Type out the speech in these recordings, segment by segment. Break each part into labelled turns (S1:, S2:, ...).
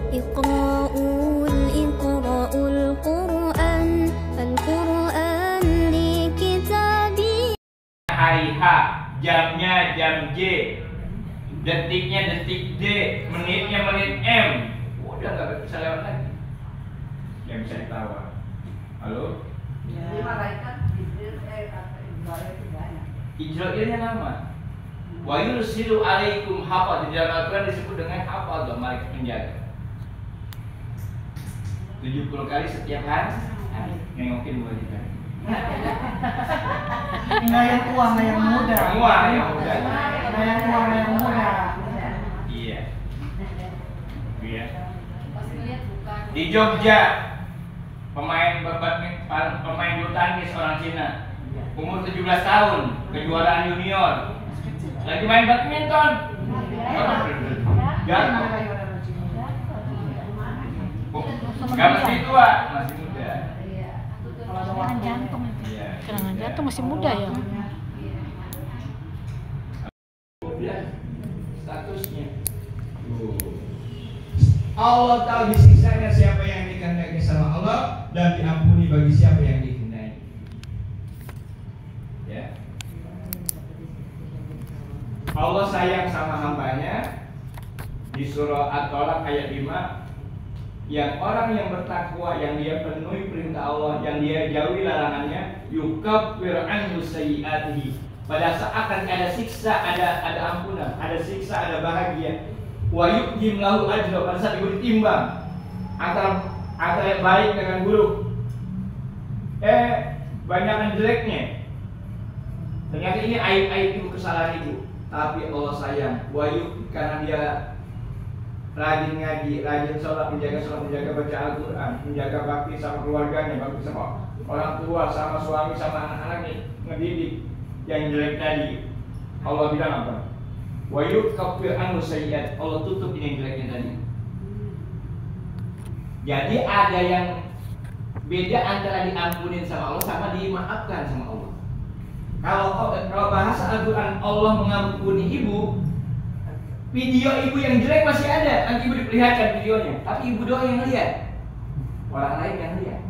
S1: Iqra'ul Qur'an, Al-Qur'an li kitabi.
S2: Hari H, jamnya jam J, detiknya detik D, menitnya menit M. Udah nggak bisa lewat lagi. Yang bisa ditawar. Halo?
S3: Jadi malaikat
S2: Ijra'ilnya nama. Wa yursilu alaikum hafa, di dalam Al-Quran disebut dengan hafa, malaikat penjaga. 70 kali setiap hari. Nengokin buat kita.
S3: nggak yang tua, nggak yang muda.
S2: Semua yang muda.
S3: Nggak yang tua, nggak yang muda.
S2: Iya. Iya. Di Jogja, pemain bulu tangkis orang Cina, umur 17 tahun, kejuaraan junior, lagi main badminton. Gak mesti tua, masih muda.
S4: Serangan jantung itu.
S2: Iya.
S4: Serangan jantung masih muda ya.
S2: Statusnya.
S5: Allah tahu disiksanya siapa yang dikehendaki sama Allah dan diampuni bagi siapa yang dikehendaki. Ya. Allah sayang sama hambanya di surah At-Tolak ayat 5. Yang orang yang bertakwa, yang dia penuhi perintah Allah, yang dia jauhi larangannya, yukaffir anhu sayyi'atihi. Pada saat akan ada siksa, ada ampunan, ada siksa, ada bahagia. Wa yuqim lahu ajra, pada saat itu ditimbang antara baik dengan buruk. Banyakan jeleknya. Ternyata ini aib-aib ibu, kesalahan ibu. Tapi Allah sayang. Wa yuqim, karena dia rajin ngaji, rajin sholat, menjaga baca Al-Quran, menjaga bakti sama keluarganya, bakti sama orang tua, sama suami, sama anak-anaknya, ngedidik. Yang jelek tadi, Allah bilang apa? Wa yukaffir anhu sayyi'at, Allah tutup ini yang jeleknya tadi. Jadi ada yang beda antara diampunin sama Allah sama dimaafkan sama Allah. Kalau bahasa Al-Quran Allah mengampuni ibu, video ibu yang jelek masih ada, nanti ibu diperlihatkan videonya. Tapi ibu doang yang lihat, orang lain yang lihat.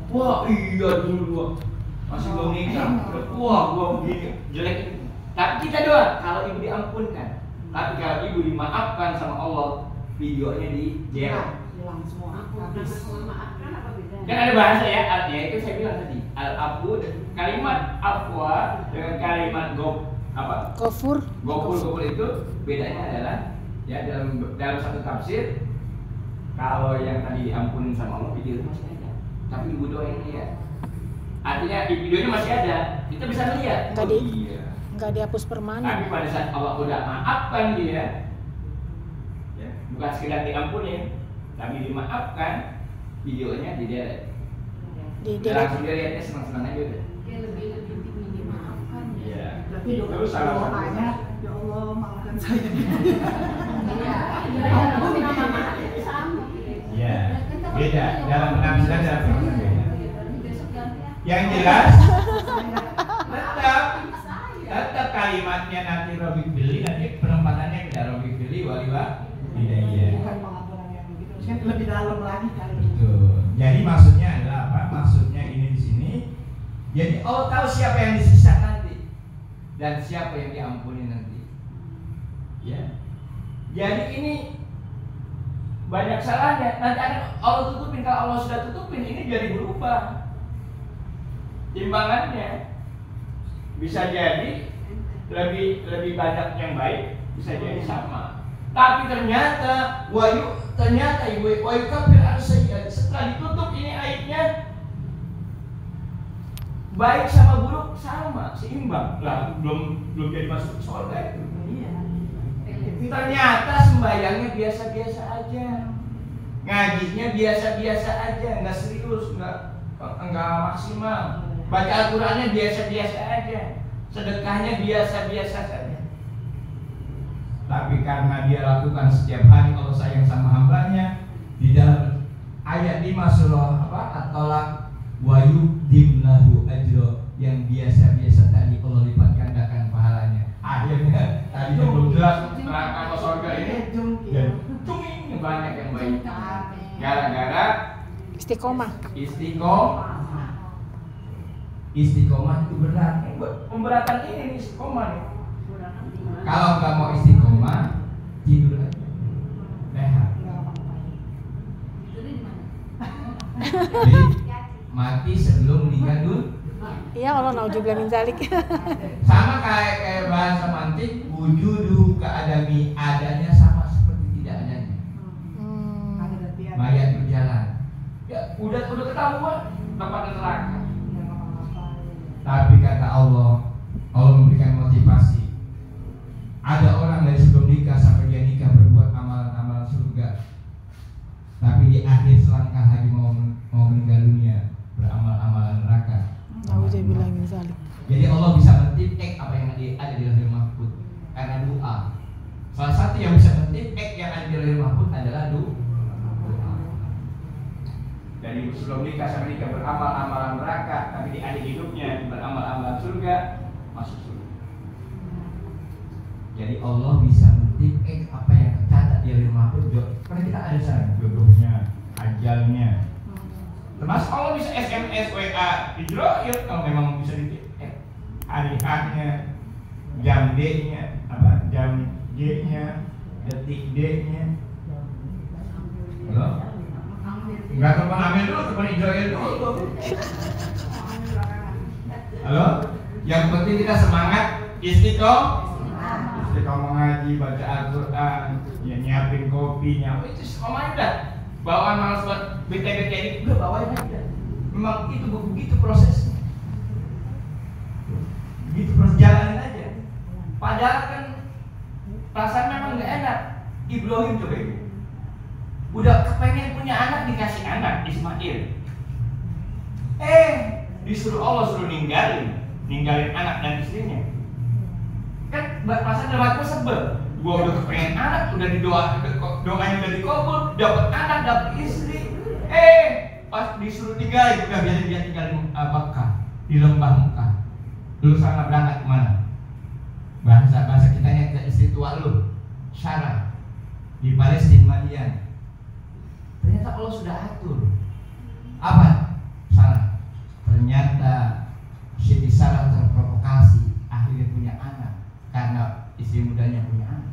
S5: Wah iya dulu masih belum nikah, wah gua begini jelek. Tapi kita doang kalau ibu diampunkan. Tapi kalau ibu dimaafkan sama Allah, videonya dijerek.
S3: Hilang semua.
S2: Kan ada bahasa ya, artinya itu saya bilang tadi, al-afu, kalimat afwa dengan kalimat
S4: Gofur
S2: itu bedanya adalah ya dalam satu tafsir, kalau yang tadi diampunin sama Allah video masih ada, tapi ibu doa yang lihat. Artinya di videonya masih ada, kita bisa melihat.
S4: Nggak dihapus permanen.
S2: Tapi pada saat Allah udah maafkan dia, ya, bukan sekedar diampunin, tapi dimaafkan, videonya di-delete. Langsung dia lihatnya senang-senang aja udah.
S3: Lebih tinggi dimaafkan.
S2: Iya.
S3: Berarti
S2: Itu salah satu.
S3: doanya, ya Allah maafkan saya.
S5: Ya, beda dalam penafsiran dalam penafsiran beda. Yang jelas tetap kalimatnya nanti Robi Bili, nanti penempatannya ke Robi Bili waliwa hidayah.
S3: Bukan pengampunan yang begitu, kan lebih dalam lagi kali.
S5: Betul. Jadi maksudnya adalah apa? Maksudnya ini di sini. Jadi Allah tahu siapa yang disiksa nanti dan siapa yang diampuni nanti. Ya. Jadi ini banyak salahnya. Nanti akan Allah tutupin. Kalau Allah sudah tutupin, ini jadi berubah timbangannya. Bisa jadi lebih banyak yang baik, bisa jadi sama. Tapi ternyata ibu kafir sayyi'at, setelah ditutup ini aibnya, baik sama buruk sama, seimbang. Lah belum jadi masuk surga itu.
S3: Iya.
S5: Ternyata sembahyangnya biasa-biasa aja, ngajinya biasa-biasa aja, nggak serius, nggak maksimal. Baca Al-Qurannya biasa-biasa aja, sedekahnya biasa-biasa saja. Tapi karena dia lakukan setiap hari, Allah sayang sama hambanya. Di dalam ayat 5 surah At-Tolak, wa yudhimlahu ajro, yang biasa-biasa tadi Allah lipat gandakan pahalanya. Akhirnya tadi yang belum jelas neraka atau surga ini, dan cunging
S2: banyak yang baik. Gara-gara
S4: Istiqomah.
S2: Istiqomah itu berat. Pemberatan ini nih istiqomah nih. Kalau nggak mau istiqomah, tidur aja. Rehat. Jadi mati sebelum meninggal dulu.
S4: Iya, Allah nauzubillah min zalik.
S2: Sama kayak bahasa mantik, wujudu keadami, adanya sama seperti tidak adanya. Mayat berjalan. Ya udah ketahuan tempat neraka. Tapi kata Allah memberikan motivasi. Ada orang dari sebelum nikah sampai dia nikah berbuat amalan-amalan surga. Tapi di akhir selangkah lagi mau meninggal dunia beramal-amalan neraka.
S4: Nauzubillah min zalik.
S2: Jadi Allah bisa men-tip apa yang ada di lahir mahfuz karena doa. Salah satu yang bisa men-tip yang ada di lahir mahfuz adalah doa. Jadi sebelum nikah sampai nikah beramal amalan neraka, tapi di akhir hidupnya beramal amalan surga, masuk surga. Jadi Allah bisa men-tip apa yang tercatat di lahir mahfuz. Karena kita ada sana jodohnya, ajalnya. Termasuk Allah bisa SMS, WA, Israel kalau memang bisa di hari H-nya, jam D-nya, jam G-nya, detik D-nya. Halo? Enggak telepon Amir dulu, telepon Israel dulu. Halo? Yang penting kita semangat istiqomah mengaji, baca Al-Quran, ya nyiapin kopi, itu semuanya udah. Bawaan malas buat BTBT ini udah bawain aja. Memang itu begitu prosesnya. Begitu jalanin aja. Padahal kan perasaan memang nggak enak. Ibrahim coba ibu. Udah kepengen punya anak dikasih anak Ismail. Disuruh Allah suruh ninggalin anak dan istrinya. Kan perasaan dalam hati sebel. Gua udah kepengen anak, udah doanya udah dikabul, dapat anak, dapat istri. Pas disuruh tinggal, udah biarin dia tinggal di Mekah, di lembah Mekah. Lu sana berangkat kemana? Bahasa kitanya ke istri tua lu, Sarah, di Palestina Madian. Ternyata Allah sudah atur. Apa? Sarah. Ternyata Siti Sarah terprovokasi, akhirnya punya anak karena istri mudanya punya anak.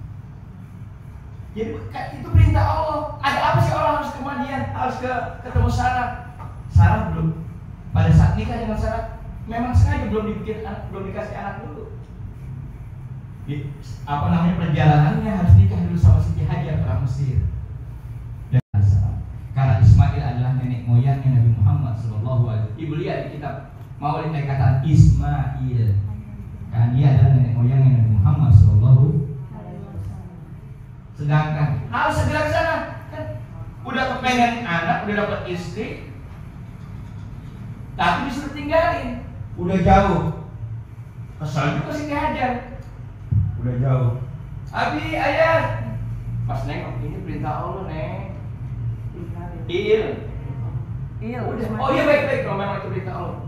S2: Jadi itu perintah Allah. Ada apa sih orang harus ke Madian, harus ketemu Sarah? Sarah belum pada saat nikah dengan Sarah memang sengaja belum dikasih anak dulu. Perjalanannya harus nikah dulu sama Siti Hajar orang Mesir. Dan karena Ismail adalah nenek moyangnya Nabi Muhammad SAW. Ibu lihat di kitab Maulid dikatakan Ismail. Karena dia adalah nenek moyangnya Nabi Muhammad SAW. Sedangkan harus segera ke sana kan, udah kepengen anak, udah dapat istri, tapi disuruh tinggalin, udah jauh. Kesal juga sih Hajar, udah jauh. Abi ayah, pas nengok ini perintah Allah neng. Udah. Oh iya baik kalau memang itu perintah Allah.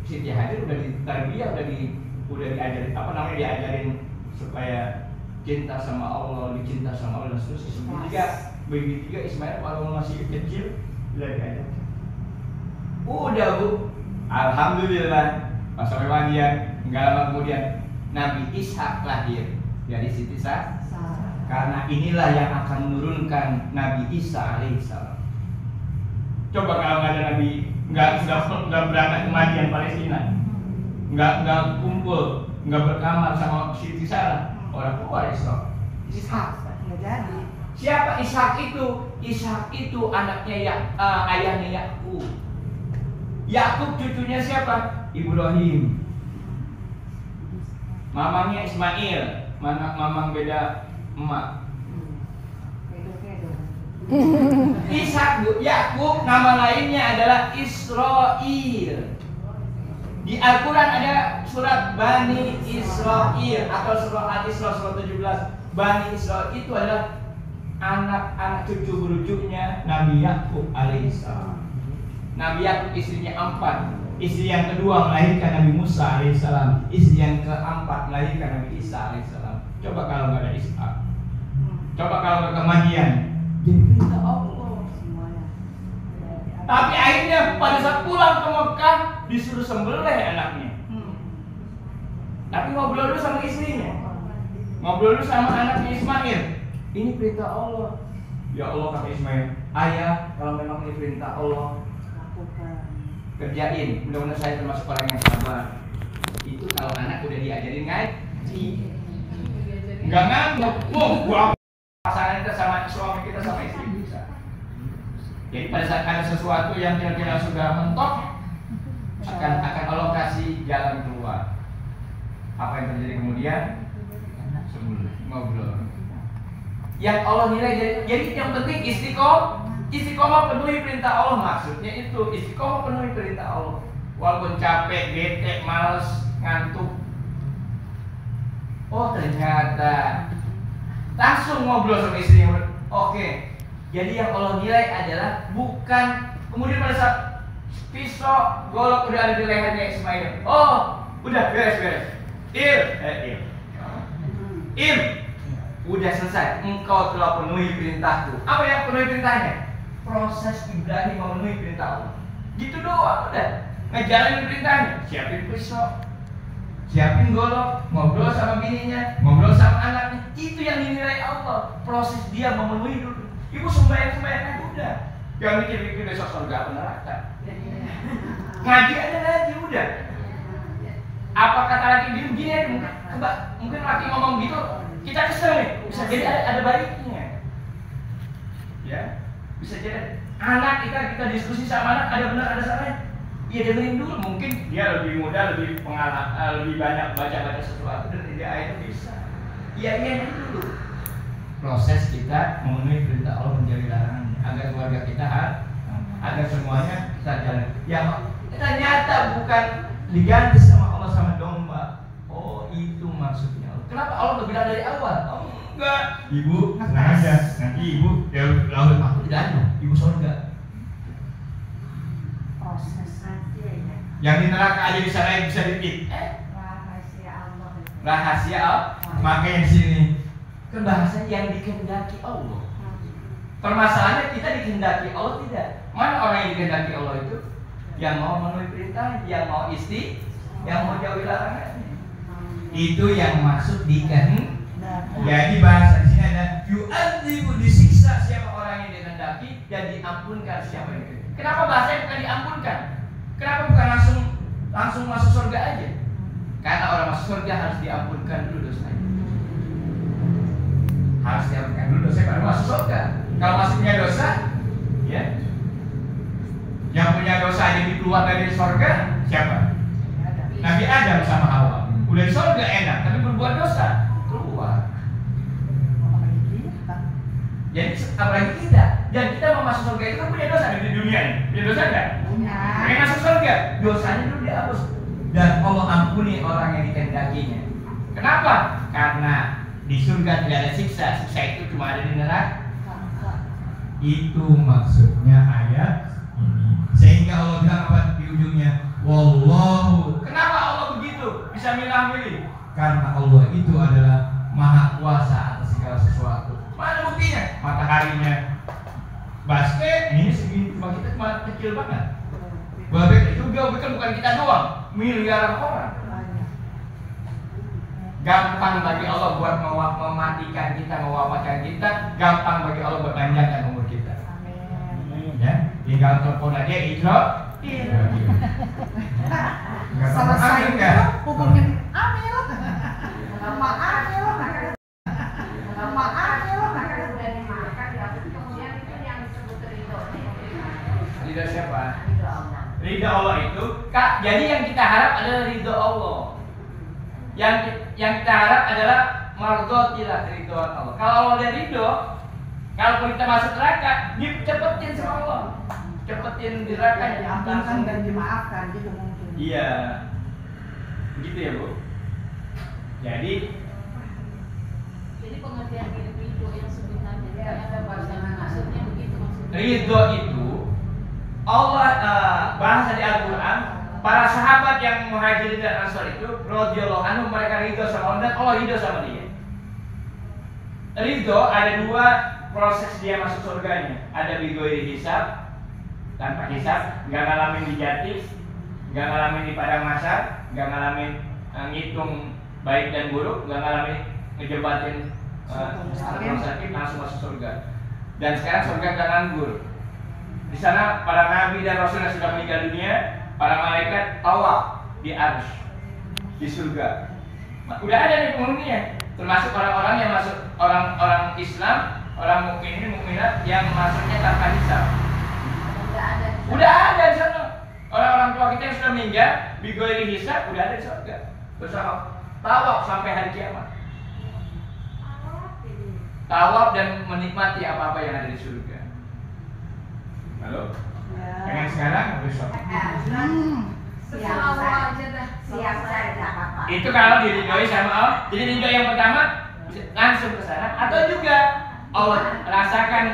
S2: Siti Hajar udah ditarbiyah, udah diajarin diajarin supaya cinta sama Allah, dicinta sama Allah dan seterusnya. Begitu juga Ismail kalau masih kecil udah diajar. Udah bu, alhamdulillah pas sampai Madian, nggak lama kemudian Nabi Ishak lahir dari Siti Sarah. Karena inilah yang akan menurunkan Nabi Isa alaihissalam. Coba kalau nggak ada Nabi, nggak berangkat ke Madian Palestina, nggak kumpul, nggak berkamar sama Siti Sarah. Orang tua Ishak nggak jadi. Siapa Ishak itu? Ishak itu anaknya ayahnya Yakub. Yakub cucunya siapa? Ibrahim. Mamangnya Ismail. Mamang beda emak. Ishak bu, Yakub nama lainnya adalah Israel. Di Al-Quran ada surat Bani Israel atau surah Al-Isra surah 17. Bani Israel itu adalah anak-anak cucu berujuknya Nabi Yakub alaihissalam. Nabi Yakub istrinya 4. Istri yang kedua melahirkan Nabi Musa alaihissalam. Istri yang keempat melahirkan Nabi Isa alaihissalam. Coba kalau nggak ada Ishak, coba kalau nggak ke Madian, jadi
S5: Tapi akhirnya pada saat pulang ke Mekah disuruh sembelih anaknya. Tapi ngobrol dulu sama istrinya, ngobrol dulu sama anaknya Ismail. Ini perintah Allah. Ya Allah, kata Ismail, ayah, kalau memang ini perintah Allah, kerjain. Mudah-mudahan saya termasuk orang yang sabar. Itu kalau anak udah diajarin ngaji, nggak ngangguk. Gua pasangan kita sama suami kita sama istri bisa. Jadi pada saat ada sesuatu yang kira-kira sudah mentok, akan Allah kasih jalan keluar. Apa yang terjadi kemudian? Ngobrol. Yang Allah nilai, jadi yang penting istiqomah penuhi perintah Allah. Maksudnya itu istiqomah penuhi perintah Allah. Walaupun capek, bete, males, ngantuk. Oh ternyata langsung ngobrol sama istrinya. Oke. Jadi yang Allah nilai adalah bukan kemudian pada saat pisau golok udah ada di lehernya Ismail. Oh, udah beres. Il, udah selesai. Engkau telah penuhi perintahku. Apa yang penuhi perintahnya? Proses Ibrahim memenuhi perintah Allah. Gitu doang udah. Ngejalanin perintahnya. Siapin pisau, siapin golok, ngobrol sama bininya, ngobrol sama anaknya. Itu yang dinilai Allah. Proses dia memenuhi dulu. Ibu sembahyang aja udah. Jangan mikir-mikir besok surga atau neraka. Ngaji aja ngaji udah. Apa kata laki gini mungkin laki ngomong gitu, kita kesel nih. Bisa jadi ada baiknya. Ya, bisa jadi anak kita diskusi sama anak ada benar ada salahnya. Ya dengerin dulu, mungkin dia lebih muda, lebih pengalaman, lebih banyak baca sesuatu dan dia akhirnya bisa. Iya dulu. Proses kita memenuhi perintah Allah menjauhi larangannya agar keluarga kita agar semuanya kita jalan. Ya ternyata bukan diganti sama Allah sama domba. Oh itu maksudnya. Kenapa Allah berbilang dari awal? Oh enggak. Ibu tenang aja. Nanti ibu laut aku tidak ada. Ibu surga.
S3: Proses aja ya.
S5: Yang di neraka aja bisa naik bisa dikit.
S3: Rahasia Allah.
S5: Rahasia Allah. Makanya di sini bahasa yang dikehendaki Allah. Permasalahannya kita dikehendaki Allah tidak. Mana orang yang dikehendaki Allah itu? Yang mau memenuhi perintah, yang mau yang mau jauhi larangannya. Itu yang maksud dikehendaki. Jadi bahasa di sini ada yu'adzibu, disiksa siapa orang yang dikehendaki dan diampunkan siapa yang dikehendaki. Kenapa bahasanya bukan diampunkan? Kenapa bukan langsung masuk surga aja? Karena orang masuk surga harus diampunkan dulu dosanya. Harus diampunkan dulu dosa baru masuk surga. Kalau masih punya dosa, ya, yang punya dosa jadi keluar dari surga siapa? Nabi Adam sama Hawa. Udah di surga enak, tapi berbuat dosa keluar. Jadi apalagi kita, dan kita mau masuk surga itu kan punya dosa di dunia ini. Punya dosa enggak? Punya. Pengen masuk surga, dosanya dulu dihapus dan Allah ampuni orang yang dikehendakinya. Kenapa? Karena di surga tidak ada siksa itu cuma ada di neraka. Itu maksudnya ayat ini. Sehingga Allah bilang apa di ujungnya? Wallahu. Kenapa Allah begitu? Bisa milah-milih? Karena Allah itu adalah maha kuasa atas segala sesuatu. Mana buktinya? Mataharinya basket ini segini, cuma kita cuma kecil banget. Babek itu bukan kita doang, miliaran orang. Gampang bagi Allah buat mematikan kita, mewafatkan kita. Gampang bagi Allah buat panjangkan umur kita. Amin. Ya, tinggal telepon aja Ijro.
S3: Selesai itu hubungin Amil. Nama Amil. Kemudian itu yang disebut ridho.
S5: Ridho siapa? Ridho Allah itu, Kak. Jadi yang kita harap adalah ridho Allah. Yang kita harap adalah mardotilah ridhoan Allah. Kalau Allah ada ridho, kalau kita masuk neraka, cepetin sama Allah, cepetin di neraka,
S3: Diampunkan dan dimaafkan gitu mungkin.
S5: Iya, begitu ya Bu. Jadi
S6: pengertian ridho yang sebenarnya ada bahasa maksudnya begitu maksudnya.
S5: Ridho itu Allah bahasa di Al-Quran. Para sahabat yang Muhajirin dan Ansor itu radhiyallahu anhum, mereka ridho sama Allah dan Allah ridho sama dia. Ridho ada dua proses dia masuk surganya. Ada bigoiri hisab, tanpa hisab, nggak ngalamin di Jati, nggak ngalamin di padang mahsyar, nggak ngalamin ngitung baik dan buruk, nggak ngalamin ngejebatin rumah sakit, langsung masuk surga. Dan sekarang surga gak nganggur. Di sana para nabi dan rasul yang sudah meninggal dunia, para malaikat tawaf di arsy di surga. Udah ada nih penghuninya, termasuk orang-orang yang masuk, orang-orang Islam, orang mukminin mukminat yang masuknya tanpa hisab. Udah ada di sana. Orang-orang tua kita yang sudah meninggal, bigoiri hisab, udah ada di surga. Bersama tawaf sampai hari kiamat. Tawaf dan menikmati apa-apa yang ada di surga. Halo? Pengen sekarang besok.
S3: Siap saya tidak apa-apa.
S5: Itu kalau diridhoi sama Allah. Jadi ridho yang pertama langsung ke sana, atau juga Allah rasakan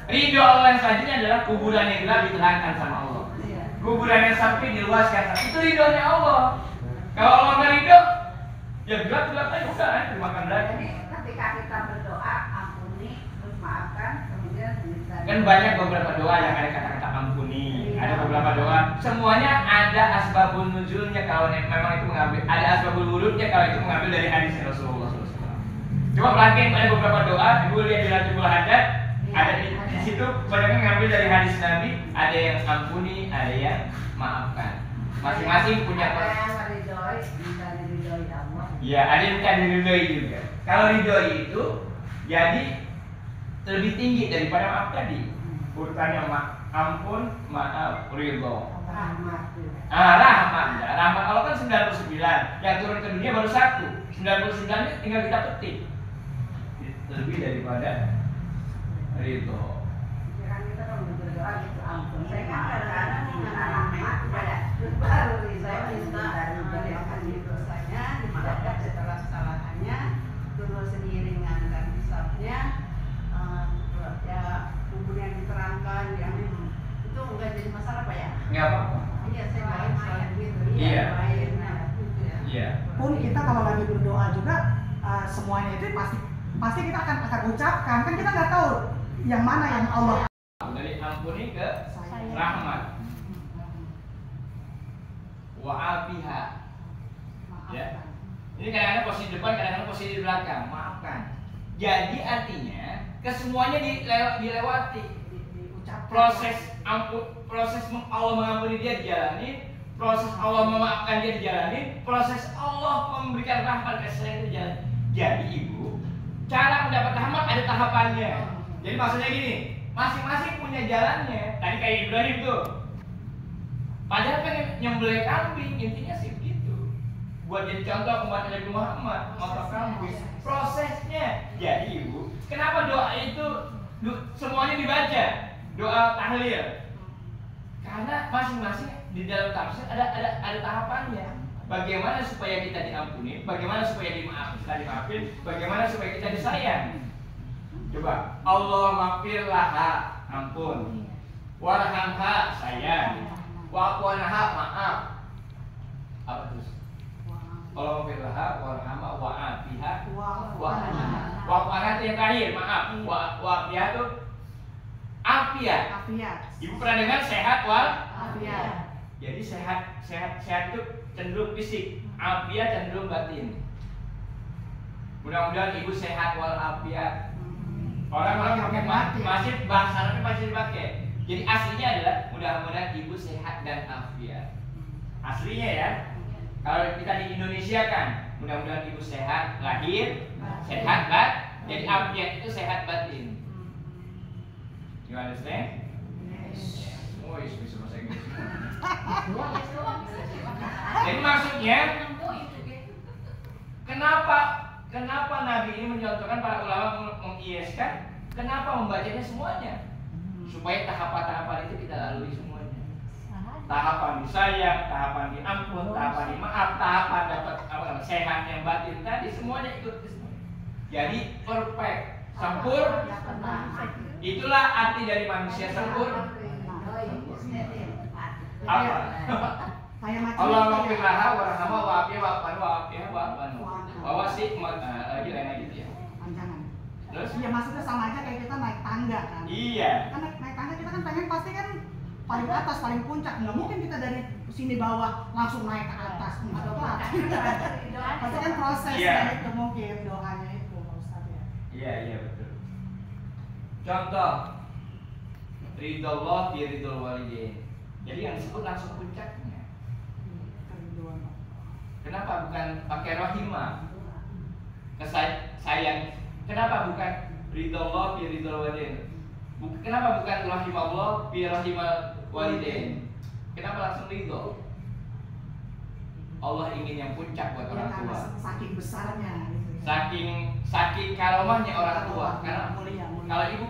S5: ridho Allah yang selanjutnya adalah kuburan yang gelap diterangkan sama Allah. Kuburan yang sempit diluaskan. Itu ridhonya Allah. Kalau Allah nggak ridho, ya gelap-gelap aja udah, dimakan lagi.
S3: Ketika kita berdoa, ampuni, terus maafkan, kemudian
S5: Kan banyak beberapa doa yang ada kata-kata ampuni, ada beberapa doa, semuanya ada asbabun nuzulnya kalau memang itu mengambil, ada asbabul wurudnya kalau itu mengambil dari hadis Rasulullah SAW. Coba perhatiin pada beberapa doa, ibu lihat di Latiful Hadad, ada di situ banyak mengambil dari hadis Nabi, ada yang ampuni, ada yang maafkan. Masing-masing punya ya, ada yang minta diridhoi juga. Kalau ridhoi itu jadi lebih tinggi daripada maaf tadi. Urutannya ampun, maaf, ridho. Rahmat. Rahmat Allah kan 99. Yang turun ke dunia baru 1. 99 tinggal kita petik. Lebih daripada ridho.
S3: Kan kita kalau berdoa gitu ampun. Saya kan kadang-kadang minta rahmat baru saya minta dari dosanya dimaafkan segala kesalahannya, terus diringankan hisabnya, ya kubur yang diterangkan yang itu enggak jadi masalah Pak ya?
S5: Enggak apa-apa.
S3: Iya saya baik selalu gitu.
S5: Iya.
S3: Baik gitu ya.
S5: Iya.
S7: Pun kita kalau lagi berdoa juga semuanya itu pasti kita akan ucapkan, kan kita nggak tahu yang mana yang Allah.
S5: Dari ampuni ke rahmat. Wa'afiha. Ya. Ini kadang-kadang posisi depan, kadang-kadang posisi di belakang. Maafkan. Jadi artinya kesemuanya dilewati. Proses Allah mengampuni dia dijalani, proses Allah memaafkan dia dijalani, proses Allah memberikan rahmat ke saya dijalani. Jadi ibu, cara mendapat rahmat ada tahapannya. Jadi maksudnya gini, masing-masing punya jalannya. Tadi kayak Ibrahim tuh, padahal pengen nyembelih kambing, intinya sih begitu. Buat jadi contoh umat Nabi Muhammad, motong kambing. Prosesnya. Jadi ibu, kenapa doa itu semuanya dibaca? Doa tahlil. Karena masing-masing di dalam tafsir ada tahapannya. Bagaimana supaya kita diampuni, bagaimana supaya dimaafin, bagaimana supaya kita disayang. Coba, Allah maghfirlaha, ampun. Warhamha, sayang. Wa'fuanha, maaf. Apa terus? Allah maghfirlaha, warhamha, wa'afiha, wa'anha. Wa'fuanha itu yang terakhir, maaf. Wa'afiha itu afiat. Ibu pernah dengar sehat walafiat. Jadi sehat itu cenderung fisik, afiat cenderung batin. Mudah-mudahan ibu sehat walafiat. Orang-orang pakai masih bahasa Arabnya masih dipakai. Jadi aslinya adalah mudah-mudahan ibu sehat dan afiat. Aslinya ya. Kalau kita di Indonesia kan, mudah-mudahan ibu sehat lahir, sehat batin. Jadi afiat itu sehat batin. You understand? Oh, bisa bahasa Inggris. Jadi maksudnya, kenapa Nabi ini mencontohkan para ulama mengiaskan? Kenapa membacanya semuanya? Supaya tahapan-tahapan itu kita lalui semuanya. Tahapan disayang, tahapan diampun, tahapan dimaaf, tahapan dapat sehat yang batin tadi semuanya ikut. Jadi perfect, sempurna. Itulah arti dari manusia sempurna. Apa? Allah maghfirlaha warhamha wa'afiha wa'afanu. Bahwa sih lagi lain gitu ya.
S7: Panjangan.
S5: Terus?
S7: Ya maksudnya sama aja kayak kita naik tangga kan.
S5: Iya.
S7: Kan naik tangga kita kan pengen pasti kan paling atas, paling puncak. Nggak mungkin kita dari sini bawah langsung naik ke atas. Nggak ada. Pasti kan prosesnya itu mungkin doanya itu Pak Ustadz ya.
S5: Iya betul. Contoh ridho Allah fi ridho walidain. Jadi yang disebut langsung puncaknya. Kenapa bukan pakai rahimah? Sayang. Kenapa bukan ridho Allah fi ridho walidain? Kenapa bukan rahimahullah fi rahimah walidain? Kenapa langsung ridho? Allah ingin yang puncak buat orang tua.
S7: Saking besarnya gitu.
S5: Saking karomahnya orang tua. Karena
S7: mulia.
S5: kalau ibu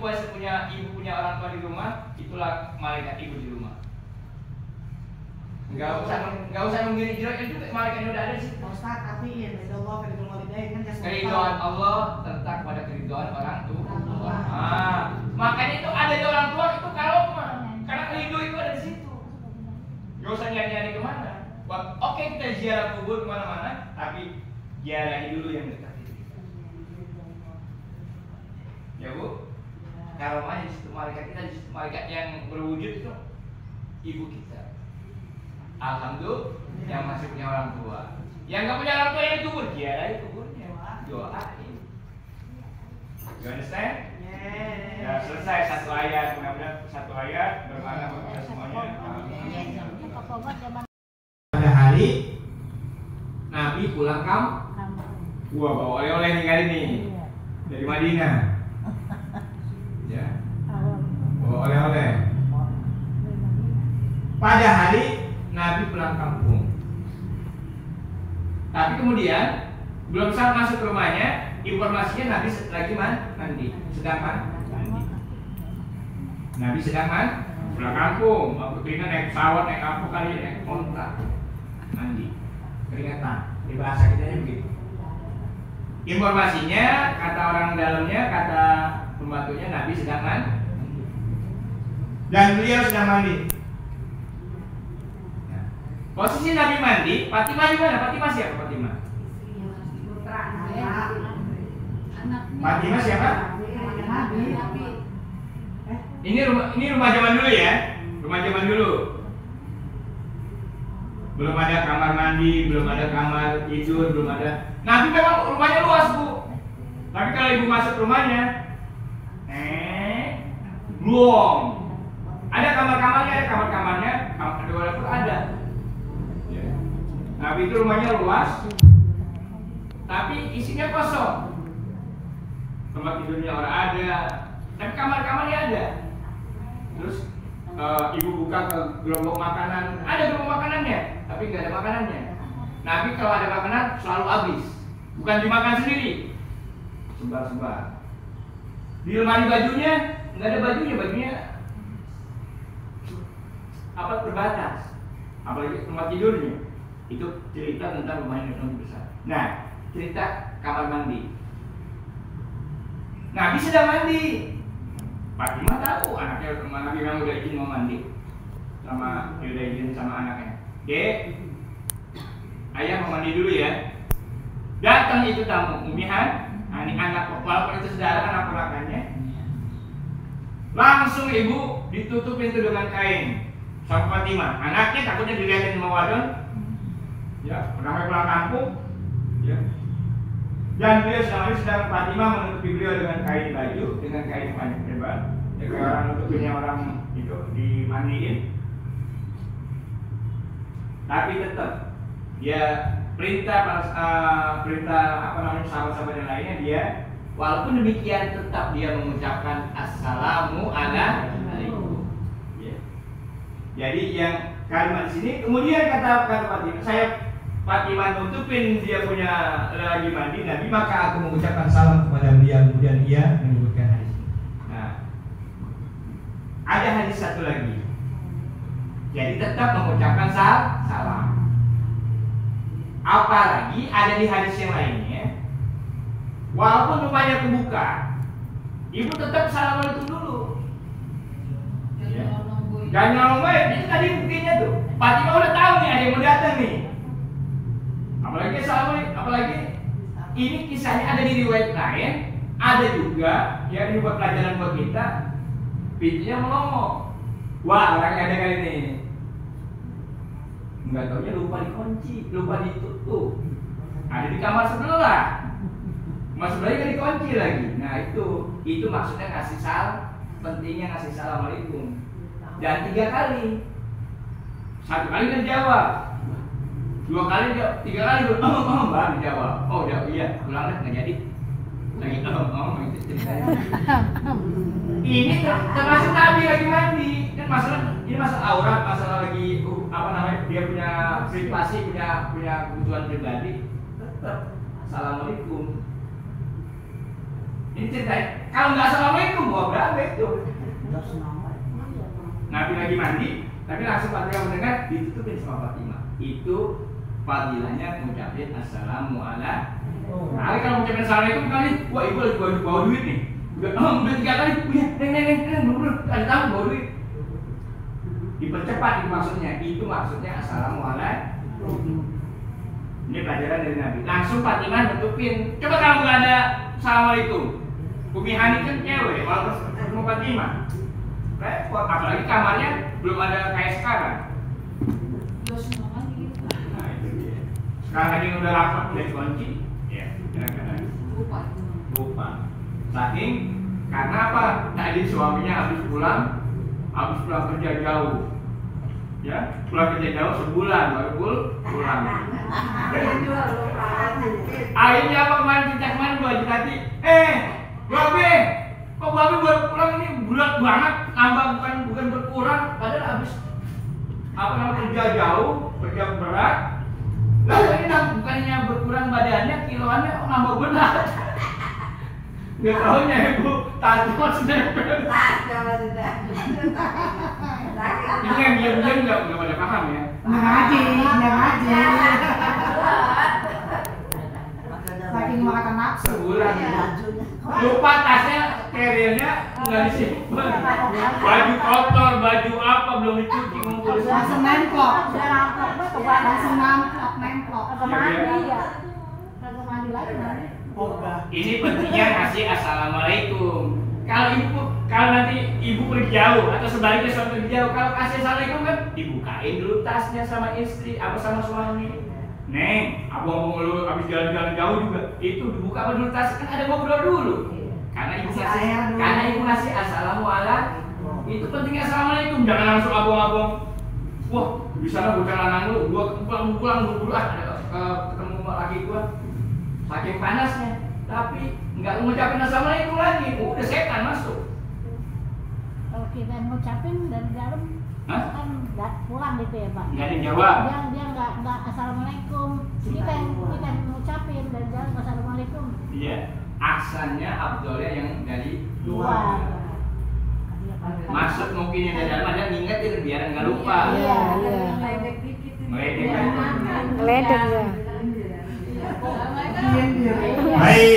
S5: punya orang tua di rumah, itulah malaikat ibu di rumah. Enggak usah nungguin hijrahnya juga, malaikatnya udah ada di situ.
S7: Pak Ustadz, artiin ridho Allah fi ridho walidain kan kasih
S5: Keridhaan Allah terletak pada keridhaan orang tua. Makanya itu ada di orang tua itu karomah. Karena ridho itu ada di situ. Gak usah nyari-nyari kemana. Oke, kita ziarah kubur kemana-mana, tapi ziarahi dulu yang dekat itu. Ya Bu, karomahnya di situ, malaikat kita di situ, malaikat yang berwujud itu ibu kita. Alhamdulillah yang masih punya orang tua. Yang nggak punya orang tua yang dikubur, ziarahi kuburnya, doain. You understand? Ya selesai satu ayat, mudah-mudahan satu ayat bermakna buat kita semuanya. Pada hari Nabi pulang kampung, bawa oleh-oleh nih kali ini dari Madinah, ya, bawa oleh-oleh. Pada hari Nabi pulang kampung, tapi kemudian belum saat masuk ke rumahnya, informasinya Nabi lagi mandi, sedang mandi. Nabi sedang pulang kampung, mau keringat naik pesawat, naik apa kali, naik kontrak, mandi, keringatan. Di bahasa kita begitu. Informasinya kata orang dalamnya, kata pembantunya Nabi sedang mandi, dan beliau sedang mandi. Nah, posisi Nabi mandi, Fatimah di mana? Fatimah siapa? Fatimah? Fatimah siapa? Ini rumah zaman dulu ya, rumah zaman dulu. Belum ada kamar mandi, belum ada kamar tidur, belum ada. Nabi memang rumahnya luas Bu. Tapi kalau ibu masuk rumahnya, belum. Ada kamar-kamarnya, kamar dua pun ada. Ya. Nabi itu rumahnya luas, tapi isinya kosong. Tempat tidurnya orang ada, tapi kamar-kamarnya ada. Terus ibu buka ke gerobak makanan, ada gerobak makanannya, tapi nggak ada makanannya. Nabi kalau ada makanan selalu habis, bukan dimakan sendiri, sebar-sebar. Di lemari bajunya nggak ada bajunya apa terbatas, apalagi tempat tidurnya. Itu cerita tentang rumah yang lebih besar. Nah, cerita kamar mandi. Nabi sedang mandi. Fatimah tahu anaknya Nabi memang udah izin mau mandi, udah izin sama anaknya. Dek, ayah mau mandi dulu ya. Datang itu tamu Umihan, ini anak walaupun itu saudara anak ponakannya. Langsung ibu ditutup pintu dengan kain sama Fatimah. Anaknya takutnya dilihatin sama wadon, ya, ramai pulang kampung, ya. Dan beliau sedang Fatimah menutupi beliau dengan kain baju, dengan kain panjang lebar. Ya, kayak orang nutupinnya orang itu dimandiin. Tapi tetap dia perintah sahabat-sahabat yang lainnya, dia walaupun demikian tetap dia mengucapkan assalamu alaikum. Ya. Jadi yang kalimat di sini kemudian kata Fatimah nutupin dia punya lagi mandi Nabi, maka aku mengucapkan salam kepada beliau. Kemudian ia menyebutkan hadis ini. Nah, ada hadis satu lagi. Jadi tetap mengucapkan salam. Apalagi ada di hadis yang lainnya, walaupun rumahnya kebuka, ibu tetap assalamualaikum dulu. Jangan ngomong itu tadi buktinya tuh. Fatimah udah tahu nih ada yang mau datang nih. Apalagi ini kisahnya ada di riwayat lain, ada juga yang ini buat pelajaran buat kita.
S2: pintunya melongo. Wah, orangnya ada kali ini. Enggak taunya lupa dikunci, lupa ditutup. Ada di kamar sebelah. Kamar sebelahnya kan dikunci lagi. Nah itu maksudnya ngasih pentingnya ngasih assalamualaikum. Dan 3 kali. 1 kali kan jawab. 2 kali jawab, 3 kali baru dijawab. Oh udah iya, pulang lah nggak jadi. Lagi itu ceritanya. Ini termasuk Nabi lagi mandi. Kan ini masalah aurat, masalah lagi dia punya privasi, punya kebutuhan pribadi. Tetap assalamualaikum. Ini ceritanya. Kalau nggak assalamualaikum, gua berapa itu? Nabi lagi mandi, tapi langsung Fatimah mendengar, ditutupin sama Fatimah. Itu fadilahnya mengucapkan assalamualaikum. Nah, kalau mengucapkan assalamualaikum kali, wah ibu lagi bawa duit nih. Udah 3 kali, neng, belum ada tamu bawa duit. Dipercepat itu maksudnya. Itu maksudnya assalamualaikum. Ini pelajaran dari Nabi. Langsung Fatimah nutupin. Coba kalau nggak ada assalamualaikum, Umi Hani kan cewek, walaupun ketemu Fatimah. Repot, apalagi kamarnya belum ada kayak sekarang. Nah itu dia. Sekarang aja udah rapat, udah dikunci, ya kadang-kadang lupa. Saking karena apa? Tadi suaminya habis pulang kerja jauh, ya pulang kerja jauh sebulan baru pulang. Akhirnya apa kemarin cerita kemarin gua tadi, Babe, kok Babe baru pulang ini bulat banget, nambah bukan berkurang, padahal habis kerja jauh, kerja berat. Lalu ini bukannya berkurang badannya, kiloannya nambah berat. Nggak tahunya ibu, tadi maksudnya. Ini yang diam-diam nggak pada paham ya.
S7: Nggak ngaji. Saking makan nafsu.
S2: Sebulan. Lupa tasnya, carrier-nya nggak disimpan. Baju kotor, baju apa belum dicuci, ngumpul.
S7: Langsung nemplok. Langsung nemplok.
S6: Mandi ya. Kagak mandi lagi nanti.
S2: Ini pentingnya ngasih assalamualaikum. Kalau nanti ibu pergi jauh atau sebaliknya suami pergi jauh, kalau kasih assalamualaikum kan dibukain dulu tasnya sama istri apa sama suami. Neng, abang lu habis jalan-jalan jauh juga, itu dibuka apa dulu tas, kan ada ngobrol dulu. Karena ibu ngasih assalamualaikum. Itu pentingnya assalamualaikum, jangan langsung abang-abang. Wah, di sana bocah lanang lu, gua pulang buru-buru ketemu laki gua. Saking panasnya, tapi nggak ngucapin assalamualaikum lagi, udah setan masuk.
S6: Kalau kita ngucapin dari dalam, kan nggak pulang gitu ya Pak?
S2: Nggak ada yang jawab.
S6: Dia nggak assalamualaikum. Kita yang ngucapin dari dalam assalamualaikum.
S2: Iya, aksannya Abdullah yang dari luar. Maksud mungkin yang dari dalam ada ngingetin biar nggak lupa.
S4: Iya.
S2: Meledek kan?
S4: Meledek ya.
S2: Baik.